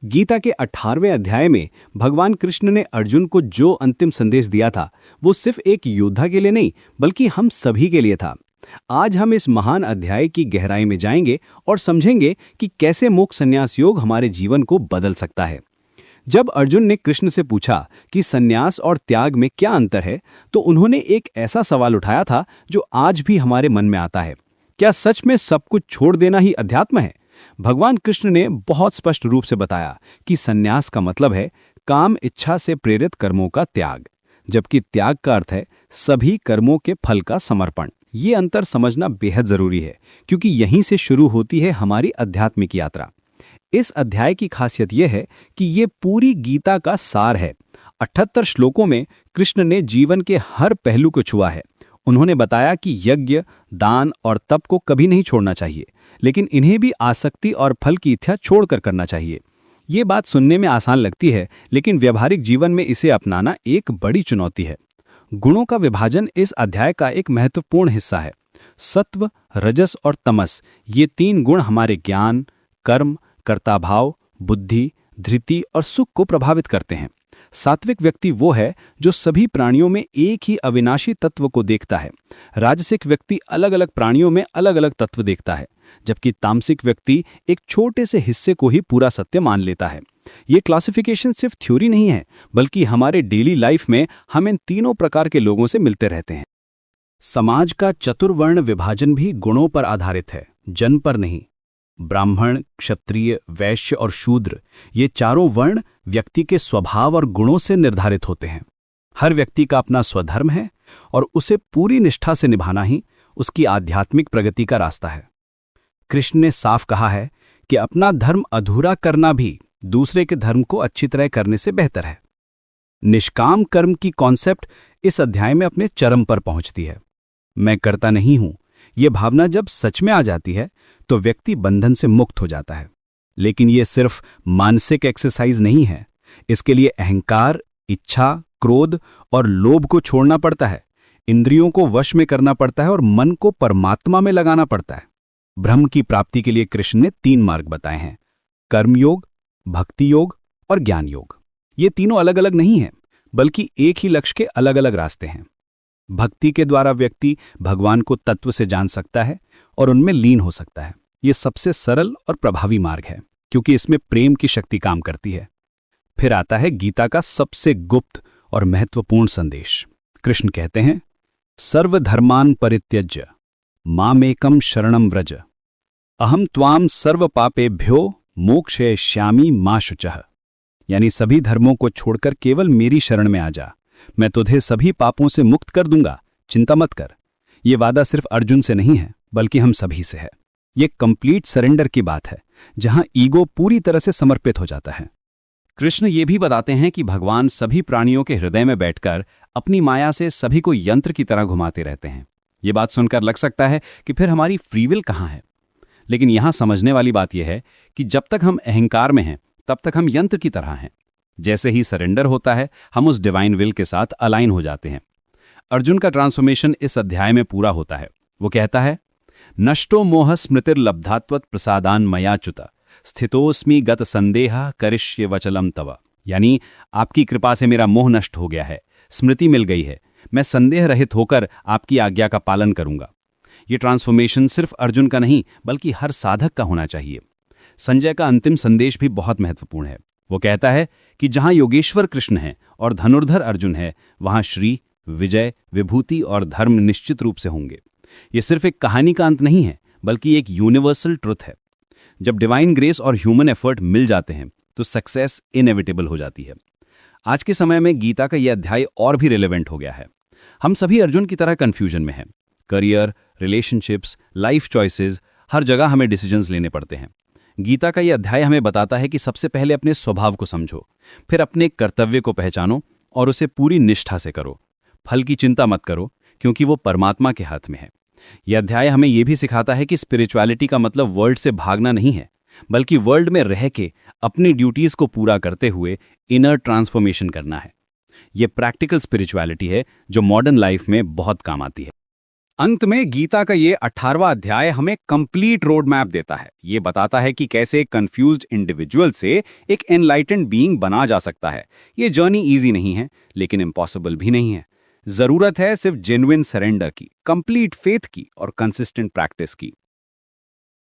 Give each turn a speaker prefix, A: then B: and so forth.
A: गीता के 18वें अध्याय में भगवान कृष्ण ने अर्जुन को जो अंतिम संदेश दिया था वो सिर्फ एक योद्धा के लिए नहीं बल्कि हम सभी के लिए था। आज हम इस महान अध्याय की गहराई में जाएंगे और समझेंगे कि कैसे मोक्ष संन्यास योग हमारे जीवन को बदल सकता है। जब अर्जुन ने कृष्ण से पूछा कि संन्यास और त्याग में क्या अंतर है, तो उन्होंने एक ऐसा सवाल उठाया था जो आज भी हमारे मन में आता है। क्या सच में सब कुछ छोड़ देना ही अध्यात्म है? भगवान कृष्ण ने बहुत स्पष्ट रूप से बताया कि संन्यास का मतलब है काम इच्छा से प्रेरित कर्मों का त्याग, जबकि त्याग का अर्थ है सभी कर्मों के फल का समर्पण। ये अंतर समझना बेहद जरूरी है, क्योंकि यहीं से शुरू होती है हमारी आध्यात्मिक यात्रा। इस अध्याय की खासियत यह है कि ये पूरी गीता का सार है। 78 श्लोकों में कृष्ण ने जीवन के हर पहलू को छुआ है। उन्होंने बताया कि यज्ञ, दान और तप को कभी नहीं छोड़ना चाहिए, लेकिन इन्हें भी आसक्ति और फल की इच्छा छोड़कर करना चाहिए। ये बात सुनने में आसान लगती है, लेकिन व्यवहारिक जीवन में इसे अपनाना एक बड़ी चुनौती है। गुणों का विभाजन इस अध्याय का एक महत्वपूर्ण हिस्सा है। सत्व, रजस और तमस, ये 3 गुण हमारे ज्ञान, कर्म, कर्ताभाव, बुद्धि, धृति और सुख को प्रभावित करते हैं। सात्विक व्यक्ति वो है जो सभी प्राणियों में एक ही अविनाशी तत्व को देखता है। राजसिक व्यक्ति अलग अलग प्राणियों में अलग अलग तत्व देखता है, जबकि तामसिक व्यक्ति एक छोटे से हिस्से को ही पूरा सत्य मान लेता है। ये क्लासिफिकेशन सिर्फ थ्योरी नहीं है, बल्कि हमारे डेली लाइफ में हम इन तीनों प्रकार के लोगों से मिलते रहते हैं। समाज का चतुर्वर्ण विभाजन भी गुणों पर आधारित है, जन पर नहीं। ब्राह्मण, क्षत्रिय, वैश्य और शूद्र, ये चारों वर्ण व्यक्ति के स्वभाव और गुणों से निर्धारित होते हैं। हर व्यक्ति का अपना स्वधर्म है और उसे पूरी निष्ठा से निभाना ही उसकी आध्यात्मिक प्रगति का रास्ता है। कृष्ण ने साफ कहा है कि अपना धर्म अधूरा करना भी दूसरे के धर्म को अच्छी तरह करने से बेहतर है। निष्काम कर्म की कॉन्सेप्ट इस अध्याय में अपने चरम पर पहुंचती है। मैं करता नहीं हूं, ये भावना जब सच में आ जाती है तो व्यक्ति बंधन से मुक्त हो जाता है। लेकिन ये सिर्फ मानसिक एक्सरसाइज नहीं है। इसके लिए अहंकार, इच्छा, क्रोध और लोभ को छोड़ना पड़ता है। इंद्रियों को वश में करना पड़ता है और मन को परमात्मा में लगाना पड़ता है। ब्रह्म की प्राप्ति के लिए कृष्ण ने 3 मार्ग बताए हैं: कर्मयोग, भक्ति योग और ज्ञान योग। ये तीनों अलग अलग नहीं हैं, बल्कि एक ही लक्ष्य के अलग अलग रास्ते हैं। भक्ति के द्वारा व्यक्ति भगवान को तत्व से जान सकता है और उनमें लीन हो सकता है। ये सबसे सरल और प्रभावी मार्ग है, क्योंकि इसमें प्रेम की शक्ति काम करती है। फिर आता है गीता का सबसे गुप्त और महत्वपूर्ण संदेश। कृष्ण कहते हैं, सर्वधर्मान परित्यज्य मामेकम शरणम व्रज, अहम त्वाम सर्व पापेभ्यो मोक्षयिष्यामि मा शुचः। यानी सभी धर्मों को छोड़कर केवल मेरी शरण में आ जा, मैं तुझे सभी पापों से मुक्त कर दूंगा, चिंता मत कर। ये वादा सिर्फ अर्जुन से नहीं है, बल्कि हम सभी से है। ये कंप्लीट सरेंडर की बात है, जहां ईगो पूरी तरह से समर्पित हो जाता है। कृष्ण ये भी बताते हैं कि भगवान सभी प्राणियों के हृदय में बैठकर अपनी माया से सभी को यंत्र की तरह घुमाते रहते हैं। ये बात सुनकर लग सकता है कि फिर हमारी फ्री विल कहाँ है? लेकिन यहां समझने वाली बात यह है कि जब तक हम अहंकार में हैं, तब तक हम यंत्र की तरह हैं। जैसे ही सरेंडर होता है, हम उस डिवाइन विल के साथ अलाइन हो जाते हैं। अर्जुन का ट्रांसफॉर्मेशन इस अध्याय में पूरा होता है। वो कहता है, नष्टो मोह स्मृतिर्लब्धात्वत् प्रसादान मयाच्युत स्थितोस्मि गत संदेह करिष्ये वचलम तव। यानी आपकी कृपा से मेरा मोह नष्ट हो गया है, स्मृति मिल गई है, मैं संदेह रहित होकर आपकी आज्ञा का पालन करूंगा। ये ट्रांसफॉर्मेशन सिर्फ अर्जुन का नहीं, बल्कि हर साधक का होना चाहिए। संजय का अंतिम संदेश भी बहुत महत्वपूर्ण है। वो कहता है कि जहां योगेश्वर कृष्ण है और धनुर्धर अर्जुन है, वहां श्री, विजय, विभूति और धर्म निश्चित रूप से होंगे। ये सिर्फ एक कहानी का अंत नहीं है, बल्कि एक यूनिवर्सल ट्रुथ है। जब डिवाइन ग्रेस और ह्यूमन एफर्ट मिल जाते हैं, तो सक्सेस इनएविटेबल हो जाती है। आज के समय में गीता का यह अध्याय और भी रिलेवेंट हो गया है। हम सभी अर्जुन की तरह कंफ्यूजन में हैं। करियर, रिलेशनशिप्स, लाइफ चॉइसेस, हर जगह हमें डिसीजंस लेने पड़ते हैं। गीता का यह अध्याय हमें बताता है कि सबसे पहले अपने स्वभाव को समझो, फिर अपने कर्तव्य को पहचानो और उसे पूरी निष्ठा से करो। फल की चिंता मत करो, क्योंकि वो परमात्मा के हाथ में है। यह अध्याय हमें यह भी सिखाता है कि स्पिरिचुअलिटी का मतलब वर्ल्ड से भागना नहीं है, बल्कि वर्ल्ड में रह के अपनी ड्यूटीज को पूरा करते हुए इनर ट्रांसफॉर्मेशन करना है। यह प्रैक्टिकल स्पिरिचुअलिटी है जो मॉडर्न लाइफ में बहुत काम आती है। अंत में गीता का ये 18वां अध्याय हमें कंप्लीट रोड मैप देता है। ये बताता है कि कैसे कंफ्यूज्ड इंडिविजुअल से एक एनलाइटेंड बीइंग बना जा सकता है। ये जर्नी इजी नहीं है, लेकिन इम्पॉसिबल भी नहीं है। जरूरत है सिर्फ जेन्युइन सरेंडर की, कंप्लीट फेथ की और कंसिस्टेंट प्रैक्टिस की।